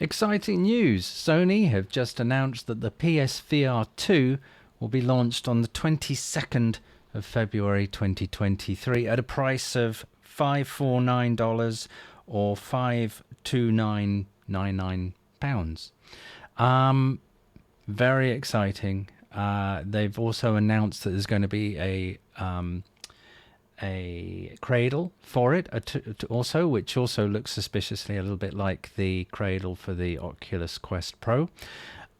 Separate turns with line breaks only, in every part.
Exciting news! Sony have just announced that the PSVR2 will be launched on the 22nd of February 2023 at a price of $549 or £529.99. Very exciting. They've also announced that there's going to be a cradle for it also, which also looks suspiciously a little bit like the cradle for the Oculus Quest Pro,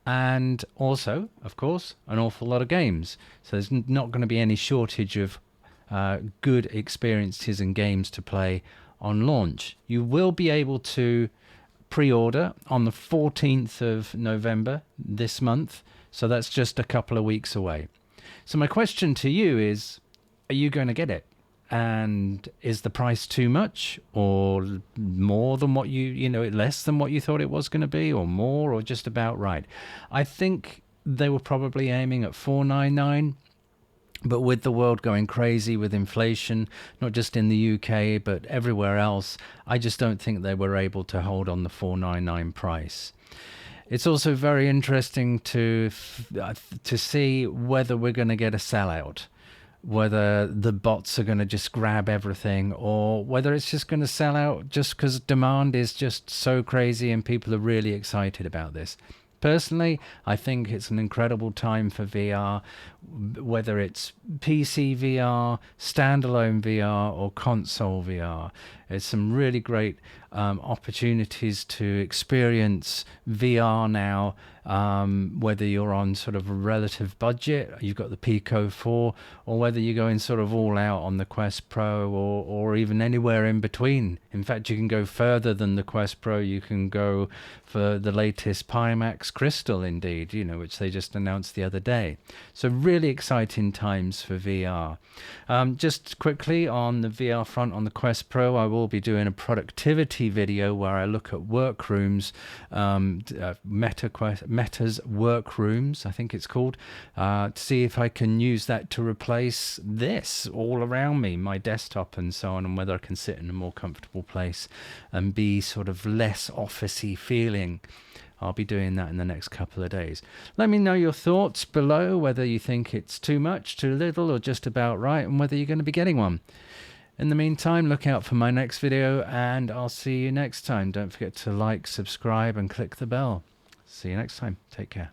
and also, of course, an awful lot of games. So there's not going to be any shortage of good experiences and games to play on launch. You will be able to pre-order on the 14th of November this month, so that's just a couple of weeks away. So my question to you is, are you going to get it? And is the price too much, or more than what less than what you thought it was going to be, or more, or just about right? I think they were probably aiming at $499, but with the world going crazy with inflation, not just in the UK but everywhere else, I just don't think they were able to hold on the $499 price. It's also very interesting to see whether we're going to get a sellout, whether the bots are going to just grab everything, or whether it's just going to sell out just because demand is just so crazy and people are really excited about this. Personally, I think it's an incredible time for VR, whether it's PC VR, standalone VR, or console VR. There's some really great opportunities to experience VR now, whether you're on sort of a relative budget, you've got the Pico 4, or whether you're going sort of all out on the Quest Pro, or even anywhere in between. In fact, you can go further than the Quest Pro. You can go for the latest Pimax Crystal, indeed, which they just announced the other day. So really exciting times for VR. Just quickly on the VR front, on the Quest Pro, I will be doing a productivity video where I look at workrooms, Meta's workrooms, I think it's called, to see if I can use that to replace this all around me, my desktop and so on, and whether I can sit in a more comfortable place and be sort of less officey feeling. I'll be doing that in the next couple of days. Let me know your thoughts below, whether you think it's too much, too little, or just about right, and whether you're going to be getting one. In the meantime, look out for my next video, and I'll see you next time. Don't forget to like, subscribe, and click the bell. See you next time. Take care.